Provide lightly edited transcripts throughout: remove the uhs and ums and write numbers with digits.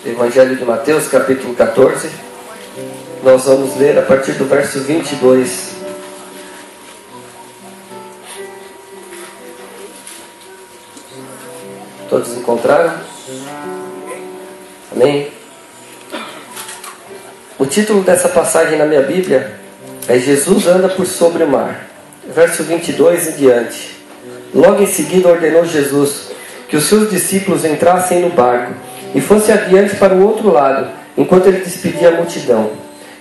Evangelho de Mateus, capítulo 14. Nós vamos ler a partir do verso 22. Todos encontraram? Amém? O título dessa passagem na minha Bíblia é Jesus anda por sobre o mar. Verso 22 em diante. Logo em seguida ordenou Jesus que os seus discípulos entrassem no barco e fossem adiante para o outro lado, enquanto ele despedia a multidão.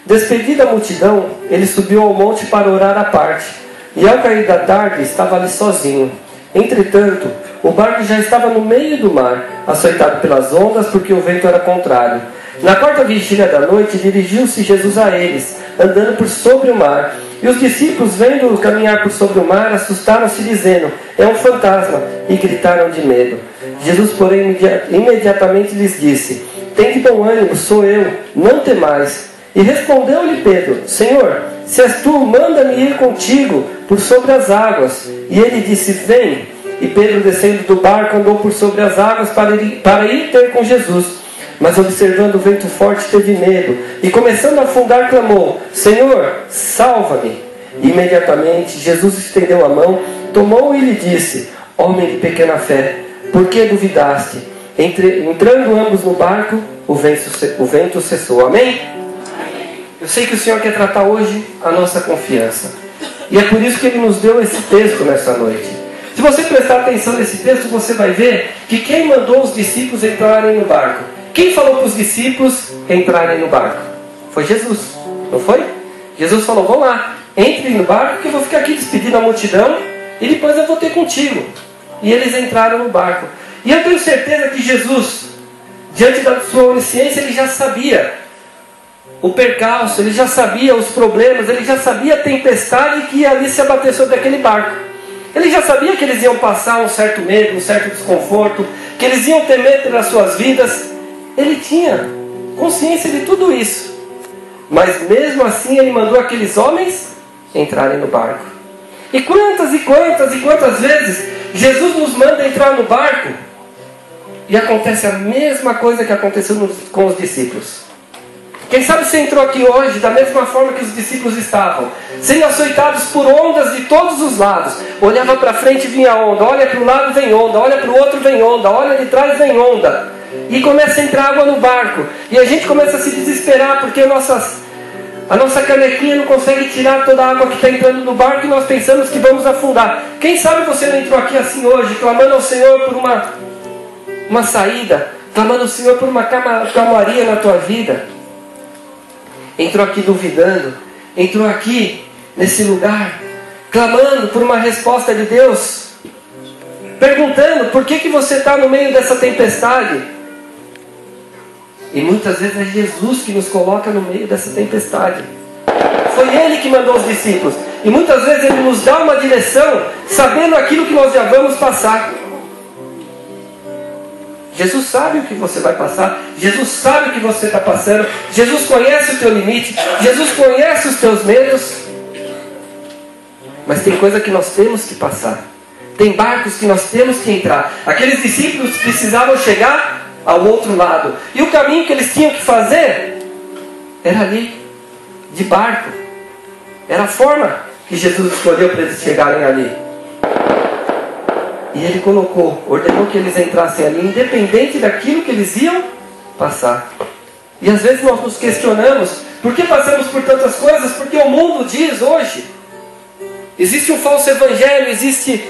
Despedida a multidão, ele subiu ao monte para orar à parte, e ao cair da tarde estava ali sozinho. Entretanto, o barco já estava no meio do mar, açoitado pelas ondas, porque o vento era contrário. Na quarta vigília da noite, dirigiu-se Jesus a eles, andando por sobre o mar. E os discípulos, vendo-o caminhar por sobre o mar, assustaram-se, dizendo: é um fantasma, e gritaram de medo. Jesus, porém, imediatamente lhes disse: tende bom ânimo, sou eu, não temais. E respondeu-lhe Pedro: Senhor, se és tu, manda-me ir contigo por sobre as águas. E ele disse: vem. E Pedro, descendo do barco, andou por sobre as águas para ir ter com Jesus. Mas observando o vento forte, teve medo, e começando a afundar, clamou: Senhor, salva-me. Imediatamente Jesus estendeu a mão, tomou-o e lhe disse: homem de pequena fé, por que duvidaste? Entrando ambos no barco, o vento cessou. Amém? Eu sei que o Senhor quer tratar hoje a nossa confiança, e é por isso que Ele nos deu esse texto nessa noite. Se você prestar atenção nesse texto, você vai ver que quem mandou os discípulos entrarem no barco, quem falou para os discípulos entrarem no barco? Foi Jesus, não foi? Jesus falou: vão lá, entrem no barco que eu vou ficar aqui despedindo a multidão e depois eu vou ter contigo. E eles entraram no barco. E eu tenho certeza que Jesus, diante da sua onisciência, ele já sabia o percalço, ele já sabia os problemas, ele já sabia a tempestade que ia ali se abater sobre aquele barco. Ele já sabia que eles iam passar um certo medo, um certo desconforto, que eles iam temer pelas suas vidas. Ele tinha consciência de tudo isso. Mas mesmo assim ele mandou aqueles homens entrarem no barco. E quantas vezes Jesus nos manda entrar no barco e acontece a mesma coisa que aconteceu com os discípulos. Quem sabe você entrou aqui hoje da mesma forma que os discípulos estavam, sendo açoitados por ondas de todos os lados. Olhava para frente e vinha onda, olha para o lado vem onda, olha para o outro vem onda, olha de trás vem onda. E começa a entrar água no barco. E a gente começa a se desesperar porque a nossa canequinha não consegue tirar toda a água que está entrando no barco e nós pensamos que vamos afundar. Quem sabe você não entrou aqui assim hoje, clamando ao Senhor por uma saída, clamando ao Senhor por uma calmaria na tua vida. Entrou aqui duvidando, entrou aqui nesse lugar, clamando por uma resposta de Deus, perguntando por que você está no meio dessa tempestade. E muitas vezes é Jesus que nos coloca no meio dessa tempestade. Foi Ele que mandou os discípulos. E muitas vezes Ele nos dá uma direção, sabendo aquilo que nós já vamos passar. Jesus sabe o que você vai passar. Jesus sabe o que você está passando. Jesus conhece o teu limite. Jesus conhece os teus medos. Mas tem coisa que nós temos que passar. Tem barcos que nós temos que entrar. Aqueles discípulos precisavam chegar ao outro lado. E o caminho que eles tinham que fazer era ali, de barco. Era a forma que Jesus escolheu para eles chegarem ali. E Ele ordenou que eles entrassem ali, independente daquilo que eles iam passar. E às vezes nós nos questionamos, por que passamos por tantas coisas? Porque o mundo diz hoje, existe um falso evangelho, existe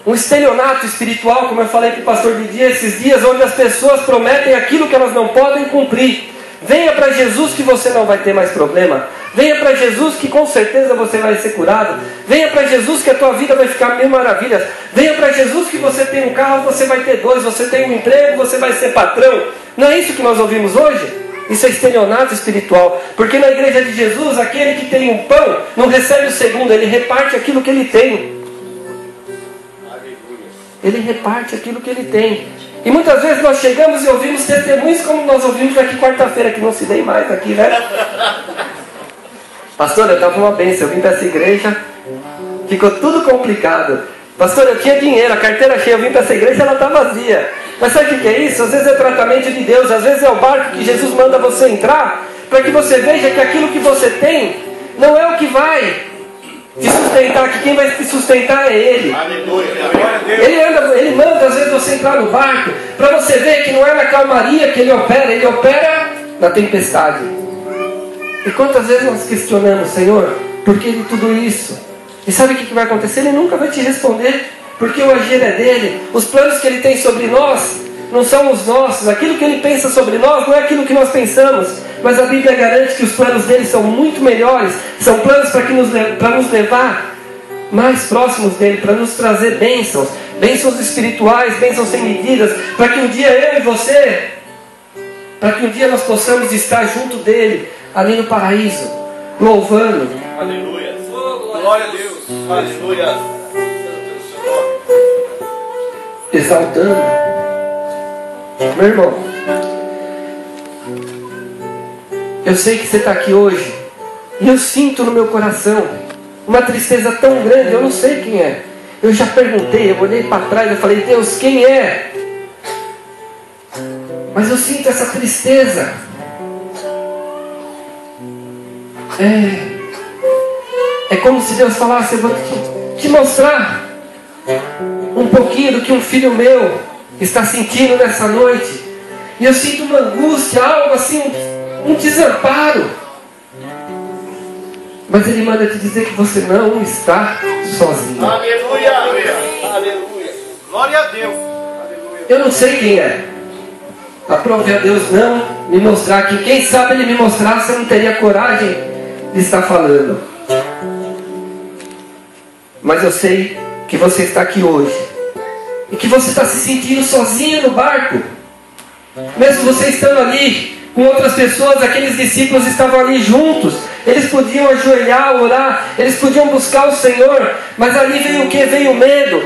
um estelionato espiritual, como eu falei para o pastor Didier esses dias, onde as pessoas prometem aquilo que elas não podem cumprir. Venha para Jesus que você não vai ter mais problema. Venha para Jesus que com certeza você vai ser curado. Venha para Jesus que a tua vida vai ficar mil maravilhas. Venha para Jesus que você tem um carro, você vai ter dois. Você tem um emprego, você vai ser patrão. Não é isso que nós ouvimos hoje? Isso é estelionato espiritual. Porque na igreja de Jesus, aquele que tem um pão não recebe o segundo, ele reparte aquilo que ele tem. Ele reparte aquilo que ele tem. E muitas vezes nós chegamos e ouvimos testemunhos como nós ouvimos aqui quarta-feira, que não se dei mais aqui, né? Pastor, eu estava uma bênção, eu vim para essa igreja, ficou tudo complicado. Pastor, eu tinha dinheiro, a carteira cheia, eu vim para essa igreja e ela está vazia. Mas sabe o que é isso? Às vezes é tratamento de Deus, às vezes é o barco que Jesus manda você entrar, para que você veja que aquilo que você tem não é o que vai te sustentar, que quem vai te sustentar é Ele. Ele manda às vezes você entrar no barco, para você ver que não é na calmaria que Ele opera na tempestade. E quantas vezes nós questionamos, Senhor, por que de tudo isso? E sabe o que vai acontecer? Ele nunca vai te responder, porque o agir é dele. Os planos que Ele tem sobre nós não são os nossos. Aquilo que Ele pensa sobre nós não é aquilo que nós pensamos. Mas a Bíblia garante que os planos dele são muito melhores. São planos para nos levar mais próximos dele, para nos trazer bênçãos espirituais, bênçãos sem medidas, para que um dia eu e você, para que um dia nós possamos estar junto dele, ali no paraíso, louvando. Aleluia. Glória a Deus. Aleluia. Exaltando. Meu irmão, eu sei que você está aqui hoje, e eu sinto no meu coração uma tristeza tão grande. Eu não sei quem é. Eu já perguntei, eu olhei para trás, eu falei, Deus, quem é? Mas eu sinto essa tristeza. É como se Deus falasse, eu vou te mostrar um pouquinho do que um filho meu está sentindo nessa noite. E eu sinto uma angústia, algo assim, um desamparo. Mas Ele manda te dizer que você não está sozinho. Aleluia. Aleluia. Glória a Deus. Aleluia. Eu não sei quem é. Aprove a Deus não me mostrar aqui. Quem sabe Ele me mostrasse, eu não teria coragem de estar falando. Mas eu sei que você está aqui hoje e que você está se sentindo sozinho no barco. Mesmo você estando ali com outras pessoas, aqueles discípulos estavam ali juntos. Eles podiam ajoelhar, orar, eles podiam buscar o Senhor. Mas ali veio o que? Veio o medo.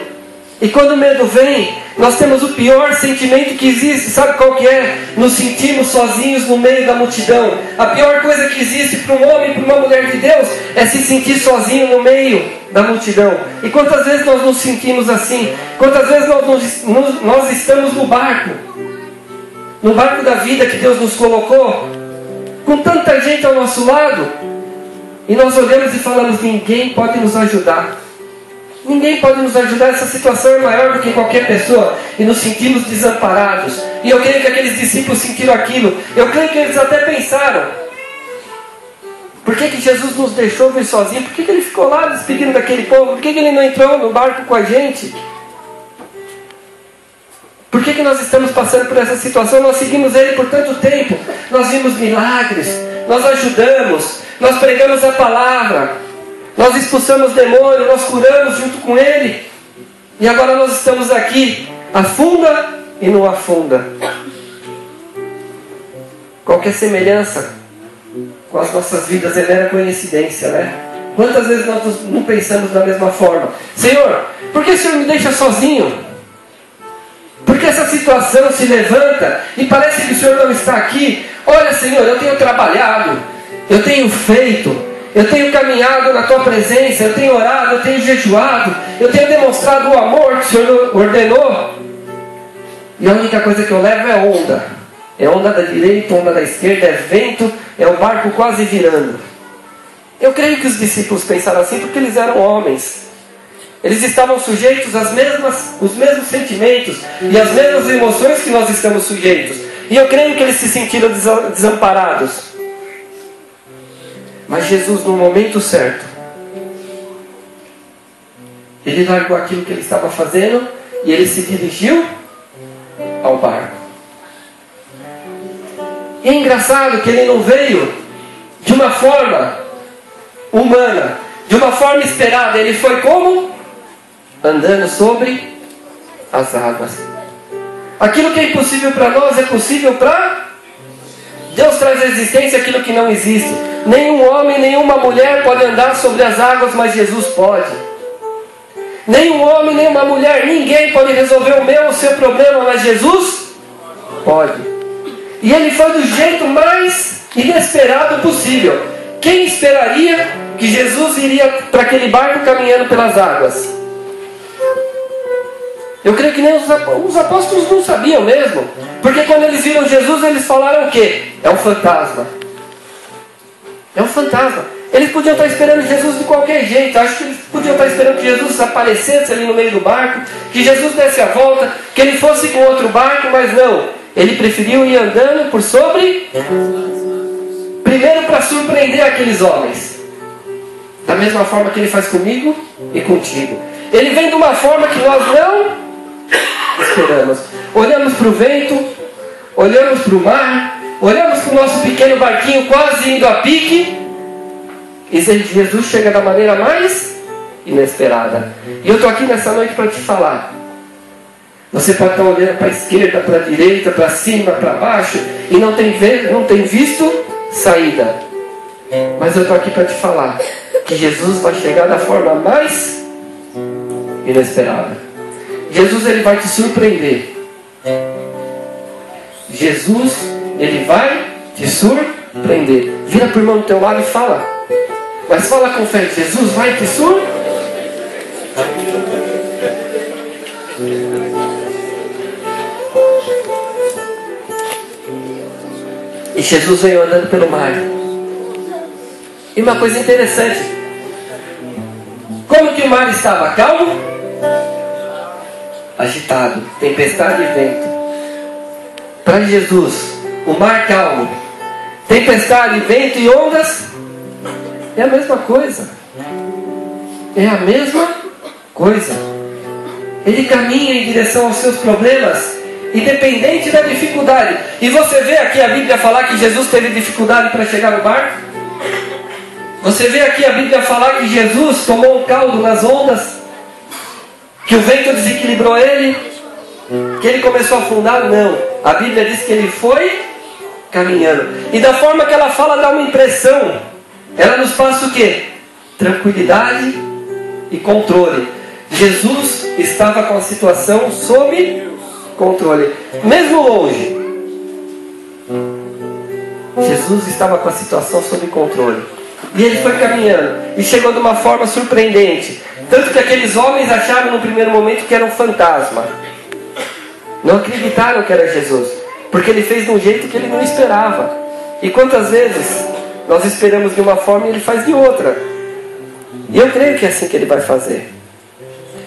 E quando o medo vem, nós temos o pior sentimento que existe. Sabe qual que é? Nos sentimos sozinhos no meio da multidão. A pior coisa que existe para um homem e para uma mulher de Deus é se sentir sozinho no meio da multidão. E quantas vezes nós nos sentimos assim? Quantas vezes nós estamos no barco da vida que Deus nos colocou, com tanta gente ao nosso lado, e nós olhamos e falamos, ninguém pode nos ajudar. Ninguém pode nos ajudar, essa situação é maior do que qualquer pessoa, e nos sentimos desamparados. E eu creio que aqueles discípulos sentiram aquilo. Eu creio que eles até pensaram, por que Jesus nos deixou vir sozinho? Por que Ele ficou lá despedindo daquele povo? Por que Ele não entrou no barco com a gente? Por que nós estamos passando por essa situação? Nós seguimos Ele por tanto tempo. Nós vimos milagres, nós ajudamos, nós pregamos a palavra, nós expulsamos demônio, nós curamos junto com Ele. E agora nós estamos aqui, afunda e não afunda. Qualquer semelhança com as nossas vidas é mera coincidência, né? Quantas vezes nós não pensamos da mesma forma? Senhor, por que o Senhor me deixa sozinho? Porque essa situação se levanta e parece que o Senhor não está aqui. Olha, Senhor, eu tenho trabalhado, eu tenho feito, eu tenho caminhado na Tua presença, eu tenho orado, eu tenho jejuado, eu tenho demonstrado o amor que o Senhor ordenou. E a única coisa que eu levo é onda. É onda da direita, onda da esquerda, é vento, é o barco quase virando. Eu creio que os discípulos pensaram assim porque eles eram homens. Eles estavam sujeitos aos mesmos sentimentos e às mesmas emoções que nós estamos sujeitos. E eu creio que eles se sentiram desamparados. Mas Jesus, no momento certo, Ele largou aquilo que Ele estava fazendo e Ele se dirigiu ao barco. E é engraçado que Ele não veio de uma forma humana, de uma forma esperada. Ele foi como? Andando sobre as águas. Aquilo que é impossível para nós é possível para Deus. Traz à existência aquilo que não existe. Nenhum homem, nenhuma mulher pode andar sobre as águas, mas Jesus pode. Nenhum homem, nenhuma mulher, ninguém pode resolver o seu problema, mas Jesus pode. E Ele foi do jeito mais inesperado possível. Quem esperaria que Jesus iria para aquele barco caminhando pelas águas? Eu creio que nem os apóstolos não sabiam mesmo. Porque quando eles viram Jesus, eles falaram o quê? É um fantasma. É um fantasma. Eles podiam estar esperando Jesus de qualquer jeito. Acho que eles podiam estar esperando que Jesus aparecesse ali no meio do barco, que Jesus desse a volta, que ele fosse com outro barco, mas não. Ele preferiu ir andando por sobre, primeiro para surpreender aqueles homens. Da mesma forma que ele faz comigo e contigo. Ele vem de uma forma que nós não esperamos. Olhamos para o vento, olhamos para o mar, olhamos para o nosso pequeno barquinho quase indo a pique, e Jesus chega da maneira mais inesperada. E eu estou aqui nessa noite para te falar. Você pode estar olhando para a esquerda, para a direita, para cima, para baixo, e não tem visto saída. Mas eu estou aqui para te falar que Jesus vai chegar da forma mais inesperada. Jesus, ele vai te surpreender. Jesus, ele vai te surpreender. Vira para o irmão do teu lado e fala. Mas fala com fé. Jesus vai te surpreender. E Jesus veio andando pelo mar. E uma coisa interessante. Como que o mar estava? Calmo? Agitado. Tempestade e vento. Para Jesus, o mar calmo, tempestade, vento e ondas, é a mesma coisa. É a mesma coisa. Ele caminha em direção aos seus problemas, independente da dificuldade. E você vê aqui a Bíblia falar que Jesus teve dificuldade para chegar no barco? Você vê aqui a Bíblia falar que Jesus tomou um caldo nas ondas, que o vento desequilibrou ele, que ele começou a afundar? Não. A Bíblia diz que ele foi caminhando. E da forma que ela fala, dá uma impressão. Ela nos passa o quê? Tranquilidade e controle. Jesus estava com a situação sob controle. Mesmo longe, Jesus estava com a situação sob controle. E ele foi caminhando. E chegou de uma forma surpreendente. Tanto que aqueles homens acharam no primeiro momento que era um fantasma. Não acreditaram que era Jesus. Porque ele fez de um jeito que ele não esperava. E quantas vezes nós esperamos de uma forma e ele faz de outra. E eu creio que é assim que ele vai fazer.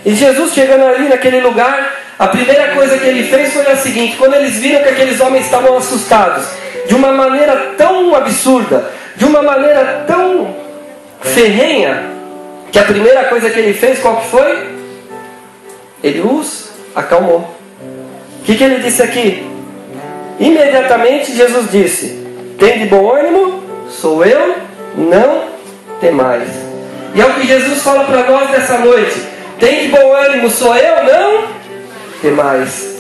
E Jesus chegando ali naquele lugar, a primeira coisa que ele fez foi a seguinte. Quando eles viram que aqueles homens estavam assustados, de uma maneira tão absurda, de uma maneira tão ferrenha, que a primeira coisa que ele fez, qual que foi? Ele os acalmou. O que ele disse aqui? Imediatamente Jesus disse: tem de bom ânimo, sou eu, não temais. E é o que Jesus fala para nós nessa noite. Tem de bom ânimo, sou eu, não temais.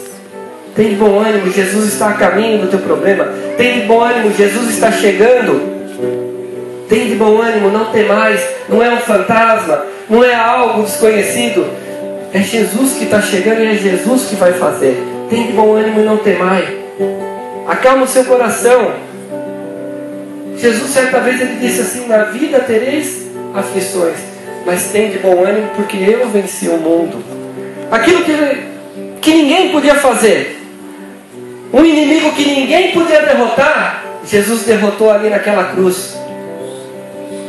Tem de bom ânimo, Jesus está a caminho do teu problema. Tem de bom ânimo, Jesus está chegando. Tem de bom ânimo, não temais. Não é um fantasma, não é algo desconhecido. É Jesus que está chegando e é Jesus que vai fazer. Tem de bom ânimo e não temai. Acalma o seu coração. Jesus certa vez ele disse assim: na vida tereis aflições, mas tem de bom ânimo porque eu venci o mundo. Aquilo que ninguém podia fazer, um inimigo que ninguém podia derrotar, Jesus derrotou ali naquela cruz,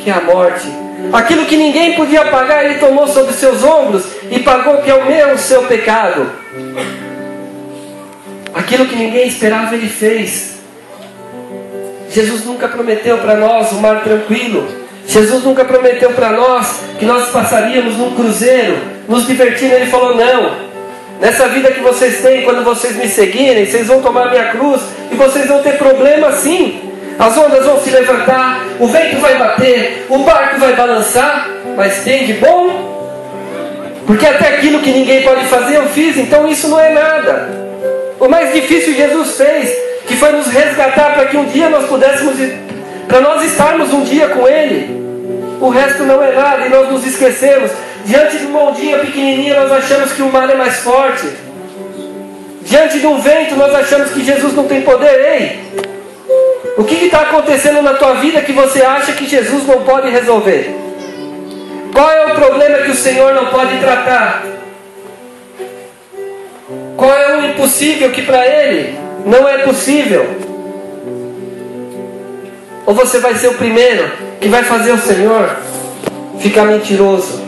que é a morte. Aquilo que ninguém podia pagar, ele tomou sobre seus ombros e pagou, que é o meu, o seu pecado. Aquilo que ninguém esperava, ele fez. Jesus nunca prometeu para nós um mar tranquilo. Jesus nunca prometeu para nós que nós passaríamos num cruzeiro, nos divertindo. Ele falou: não, nessa vida que vocês têm, quando vocês me seguirem, vocês vão tomar minha cruz e vocês vão ter problema sim. As ondas vão se levantar, o vento vai bater, o barco vai balançar, mas tem de bom, porque até aquilo que ninguém pode fazer eu fiz, então isso não é nada. O mais difícil Jesus fez, que foi nos resgatar para que um dia nós pudéssemos, para nós estarmos um dia com Ele. O resto não é nada e nós nos esquecemos. Diante de uma ondinha pequenininha nós achamos que o mar é mais forte. Diante de um vento nós achamos que Jesus não tem poder. Ei, o que está acontecendo na tua vida que você acha que Jesus não pode resolver? Qual é o problema que o Senhor não pode tratar? impossível que para Ele não é possível? Ou você vai ser o primeiro que vai fazer o Senhor ficar mentiroso?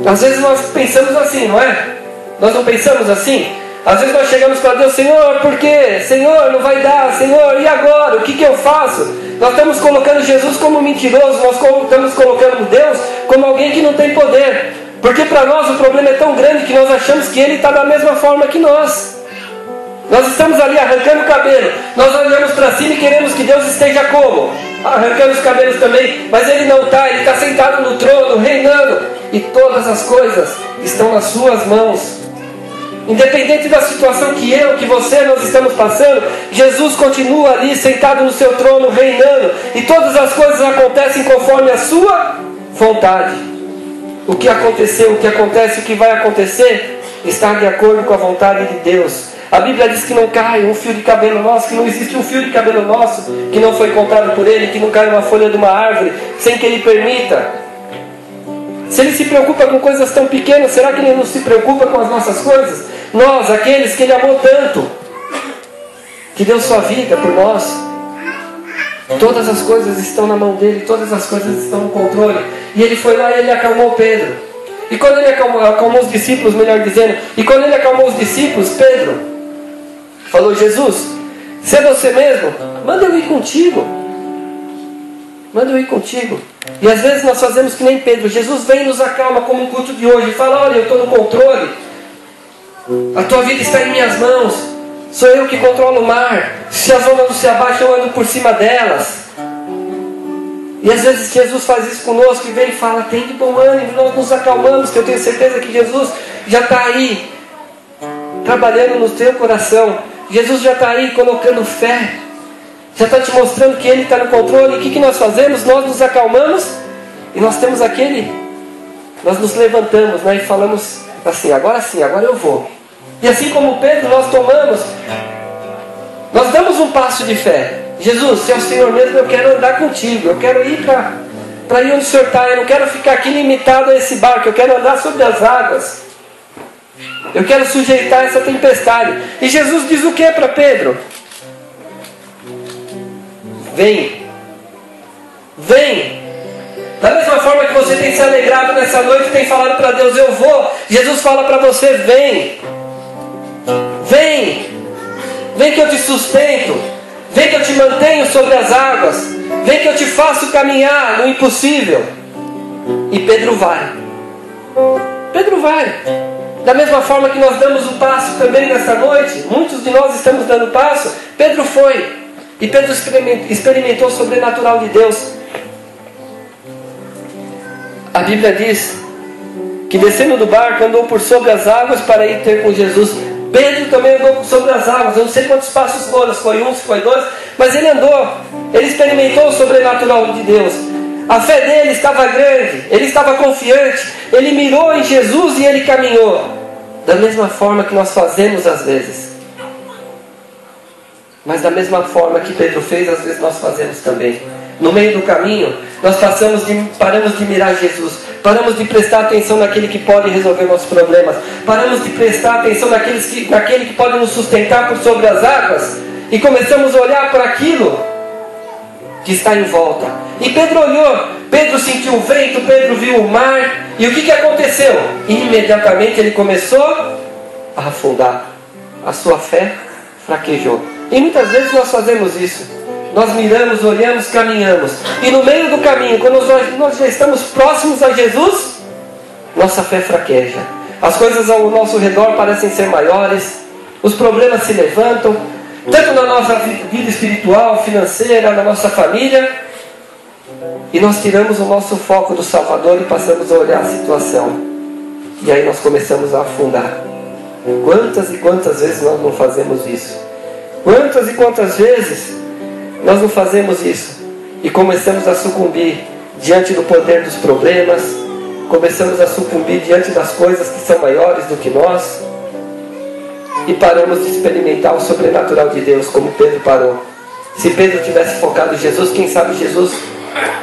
Às vezes nós pensamos assim, não é? Nós não pensamos assim? Às vezes nós chegamos para Deus: Senhor, por quê? Senhor, não vai dar. Senhor, e agora? O que eu faço? Nós estamos colocando Jesus como mentiroso. Nós estamos colocando Deus como alguém que não tem poder. Porque para nós o problema é tão grande que nós achamos que Ele está da mesma forma que nós. Nós estamos ali arrancando o cabelo. Nós olhamos para cima e queremos que Deus esteja como? Arrancando os cabelos também. Mas Ele não está. Ele está sentado no trono, reinando. E todas as coisas estão nas suas mãos. Independente da situação que eu, que você, nós estamos passando, Jesus continua ali sentado no seu trono, reinando. E todas as coisas acontecem conforme a sua vontade. O que aconteceu, o que acontece, o que vai acontecer, está de acordo com a vontade de Deus. A Bíblia diz que não cai um fio de cabelo nosso, que não existe um fio de cabelo nosso que não foi contado por Ele, que não cai uma folha de uma árvore sem que Ele permita. Se Ele se preocupa com coisas tão pequenas, será que Ele não se preocupa com as nossas coisas? Nós, aqueles que Ele amou tanto, que deu sua vida por nós, todas as coisas estão na mão dEle, todas as coisas estão no controle. E Ele foi lá e Ele acalmou Pedro. E quando Ele acalmou os discípulos, melhor dizendo, e quando Ele acalmou os discípulos, Pedro falou: Jesus, se é você mesmo, manda eu ir contigo. Manda eu ir contigo. E às vezes nós fazemos que nem Pedro. Jesus vem e nos acalma, como o culto de hoje, e fala: olha, eu estou no controle. A tua vida está em minhas mãos. Sou eu que controlo o mar. Se as ondas não se abaixam, eu ando por cima delas. E às vezes Jesus faz isso conosco e vem e fala: tem de bom ânimo, nós nos acalmamos, que eu tenho certeza que Jesus já está aí, trabalhando no teu coração. Jesus já está aí colocando fé, já está te mostrando que Ele está no controle. E o que nós fazemos? Nós nos acalmamos e nós temos nós nos levantamos, né, e falamos assim: agora sim, agora eu vou. E assim como Pedro, nós damos um passo de fé. Jesus, se é o Senhor mesmo, eu quero andar contigo, eu quero ir para ir onde o Senhor está, eu não quero ficar aqui limitado a esse barco, eu quero andar sobre as águas, eu quero sujeitar essa tempestade. E Jesus diz o que para Pedro? Vem, vem. Da mesma forma que você tem se alegrado nessa noite e tem falado para Deus: eu vou, Jesus fala para você: vem, vem, vem que eu te sustento, vem que eu te mantenho sobre as águas, vem que eu te faço caminhar no impossível. E Pedro vai. Pedro vai. Da mesma forma que nós damos o passo também nessa noite, muitos de nós estamos dando passo. Pedro foi. E Pedro experimentou o sobrenatural de Deus. A Bíblia diz que descendo do barco andou por sobre as águas para ir ter com Jesus. Pedro também andou sobre as águas. Eu não sei quantos passos foram, se foi um, se foi dois, mas ele andou. Ele experimentou o sobrenatural de Deus. A fé dele estava grande, ele estava confiante, ele mirou em Jesus e ele caminhou. Da mesma forma que nós fazemos às vezes. Mas da mesma forma que Pedro fez, às vezes nós fazemos também. No meio do caminho, nós paramos de mirar Jesus. Paramos de prestar atenção naquele que pode resolver nossos problemas. Paramos de prestar atenção naquele que pode nos sustentar por sobre as águas. E começamos a olhar para aquilo que está em volta. E Pedro olhou, Pedro sentiu o vento, Pedro viu o mar. E o que aconteceu? Imediatamente ele começou a afundar. A sua fé fraquejou. E muitas vezes nós fazemos isso. Nós miramos, olhamos, caminhamos. E no meio do caminho, quando nós já estamos próximos a Jesus, nossa fé fraqueja. As coisas ao nosso redor parecem ser maiores. Os problemas se levantam. Tanto na nossa vida espiritual, financeira, na nossa família. E nós tiramos o nosso foco do Salvador e passamos a olhar a situação. E aí nós começamos a afundar. Quantas e quantas vezes nós não fazemos isso? Quantas e quantas vezes nós não fazemos isso e começamos a sucumbir diante do poder dos problemas, começamos a sucumbir diante das coisas que são maiores do que nós e paramos de experimentar o sobrenatural de Deus como Pedro parou. Se Pedro tivesse focado em Jesus, quem sabe Jesus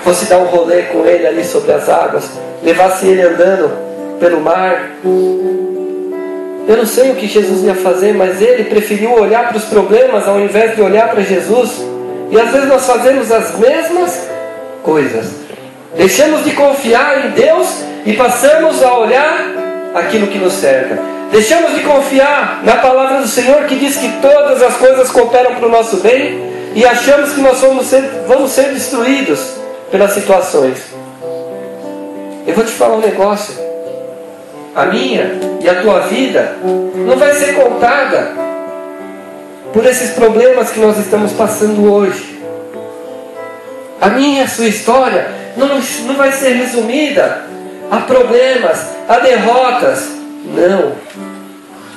fosse dar um rolê com ele ali sobre as águas, levasse ele andando pelo mar. Eu não sei o que Jesus ia fazer, mas ele preferiu olhar para os problemas ao invés de olhar para Jesus. E às vezes nós fazemos as mesmas coisas. Deixamos de confiar em Deus e passamos a olhar aquilo que nos cerca. Deixamos de confiar na palavra do Senhor, que diz que todas as coisas cooperam para o nosso bem, e achamos que nós vamos ser destruídos pelas situações. Eu vou te falar um negócio. A minha e a tua vida não vai ser contada por esses problemas que nós estamos passando hoje. A minha e a sua história não vai ser resumida a problemas, a derrotas. Não.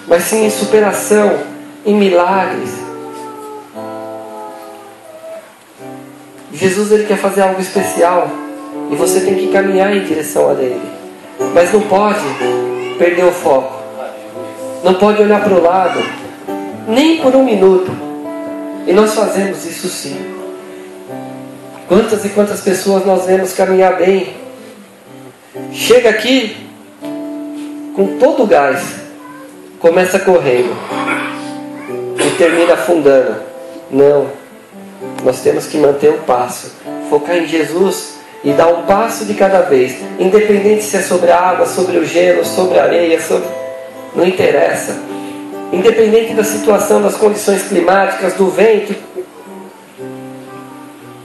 Mas sim em superação, em milagres. Jesus, ele quer fazer algo especial. E você tem que caminhar em direção a Ele. Mas não pode perder o foco. Não pode olhar para o lado. Nem por um minuto. E nós fazemos isso sim. Quantas e quantas pessoas nós vemos caminhar bem. Chega aqui com todo o gás. Começa correndo. E termina afundando. Não. Nós temos que manter o passo. Focar em Jesus e dar um passo de cada vez. Independente se é sobre a água, sobre o gelo, sobre a areia, não interessa. Independente da situação, das condições climáticas, do vento.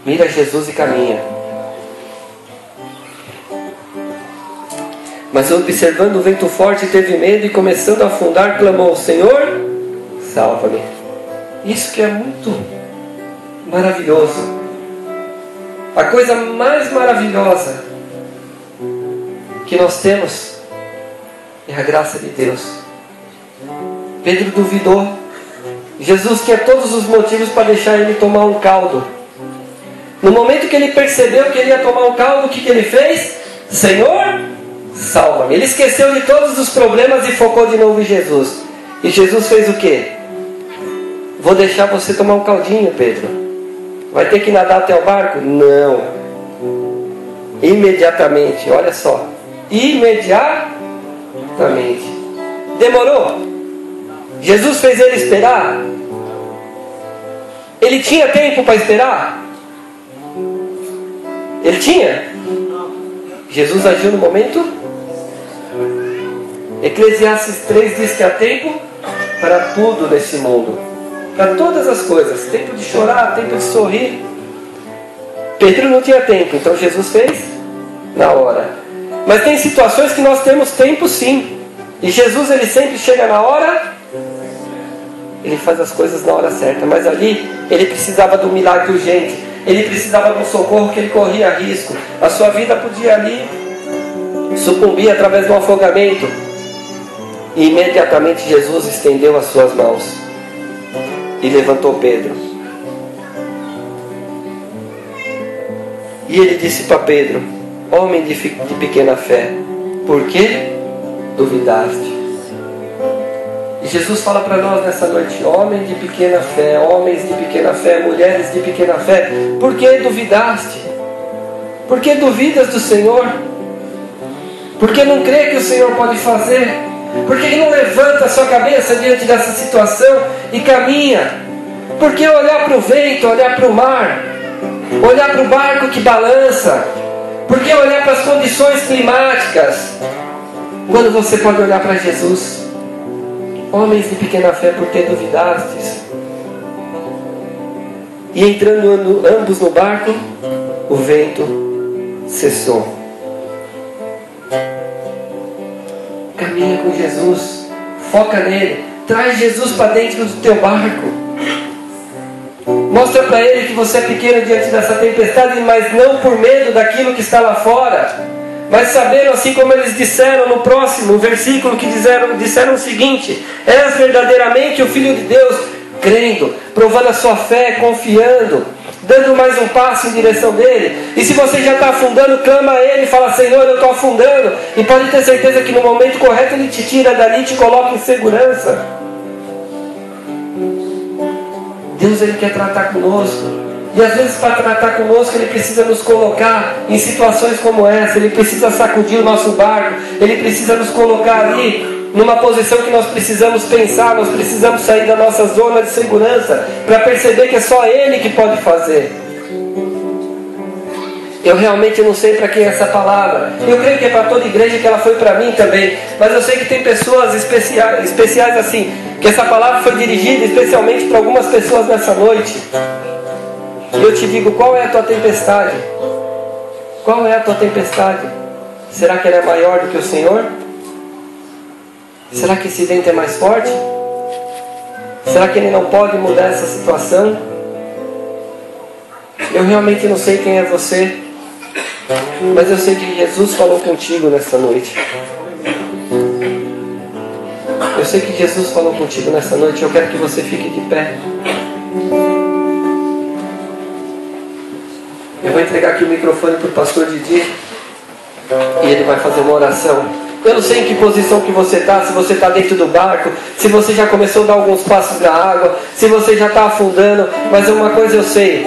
Mira Jesus e caminha. Mas observando o vento forte, teve medo e começando a afundar, clamou: Senhor, salva-me. Isso que é muito maravilhoso. A coisa mais maravilhosa que nós temos é a graça de Deus. Pedro duvidou. Jesus tinha todos os motivos para deixar ele tomar um caldo. No momento que ele percebeu que ele ia tomar um caldo, o que ele fez? Senhor, salva-me. Ele esqueceu de todos os problemas e focou de novo em Jesus. E Jesus fez o quê? Vou deixar você tomar um caldinho, Pedro. Vai ter que nadar até o barco? Não. Imediatamente, olha só. Imediatamente. Demorou? Jesus fez ele esperar? Ele tinha tempo para esperar? Ele tinha? Jesus agiu no momento? Eclesiastes 3 diz que há tempo para tudo nesse mundo. Para todas as coisas. Tempo de chorar, tempo de sorrir. Pedro não tinha tempo, então Jesus fez na hora. Mas tem situações que nós temos tempo sim. E Jesus, ele sempre chega na hora. Ele faz as coisas na hora certa. Mas ali, ele precisava de um milagre urgente. Ele precisava de um socorro que ele corria risco. A sua vida podia ali sucumbir através de um afogamento. E imediatamente Jesus estendeu as suas mãos e levantou Pedro. E ele disse para Pedro: homem de pequena fé, por que duvidaste? E Jesus fala para nós nessa noite: homem de pequena fé, homens de pequena fé, mulheres de pequena fé, por que duvidaste? Por que duvidas do Senhor? Por que não crê que o Senhor pode fazer? Por que não levanta a sua cabeça diante dessa situação e caminha? Por que olhar para o vento, olhar para o mar, olhar para o barco que balança? Por que olhar para as condições climáticas, quando você pode olhar para Jesus? Homens de pequena fé, por que duvidastes? E entrando ambos no barco, o vento cessou. Caminha com Jesus, foca nele, traz Jesus para dentro do teu barco. Mostra para ele que você é pequeno diante dessa tempestade, mas não por medo daquilo que está lá fora, mas sabendo, assim como eles disseram no próximo versículo, que disseram o seguinte: és verdadeiramente o Filho de Deus, crendo, provando a sua fé, confiando, dando mais um passo em direção dele. E se você já está afundando, clama a ele e fala: Senhor, eu estou afundando. E pode ter certeza que no momento correto ele te tira dali e te coloca em segurança. Deus, ele quer tratar conosco. E às vezes, para tratar conosco, ele precisa nos colocar em situações como essa. Ele precisa sacudir o nosso barco. Ele precisa nos colocar ali numa posição que nós precisamos pensar, nós precisamos sair da nossa zona de segurança para perceber que é só Ele que pode fazer. Eu realmente não sei para quem é essa palavra. Eu creio que é para toda igreja, que ela foi para mim também. Mas eu sei que tem pessoas especiais assim, que essa palavra foi dirigida especialmente para algumas pessoas nessa noite. E eu te digo, qual é a tua tempestade? Qual é a tua tempestade? Será que ela é maior do que o Senhor? Será que esse vento é mais forte? Será que Ele não pode mudar essa situação? Eu realmente não sei quem é você, mas eu sei que Jesus falou contigo nessa noite. Eu sei que Jesus falou contigo nessa noite. Eu quero que você fique de pé. Eu vou entregar aqui o microfone para o pastor Didi e ele vai fazer uma oração. Eu não sei em que posição que você está, se você está dentro do barco, se você já começou a dar alguns passos na água, se você já está afundando, mas uma coisa eu sei: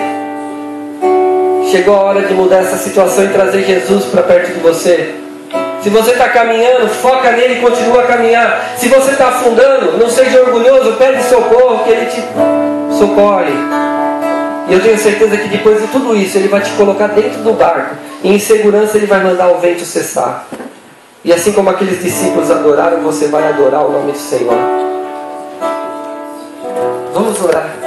chegou a hora de mudar essa situação e trazer Jesus para perto de você. Se você está caminhando, foca nele e continua a caminhar. Se você está afundando, não seja orgulhoso, pede socorro, que Ele te socorre. E eu tenho certeza que depois de tudo isso, Ele vai te colocar dentro do barco. E em segurança Ele vai mandar o vento cessar. E assim como aqueles discípulos adoraram, você vai adorar o nome do Senhor. Vamos orar.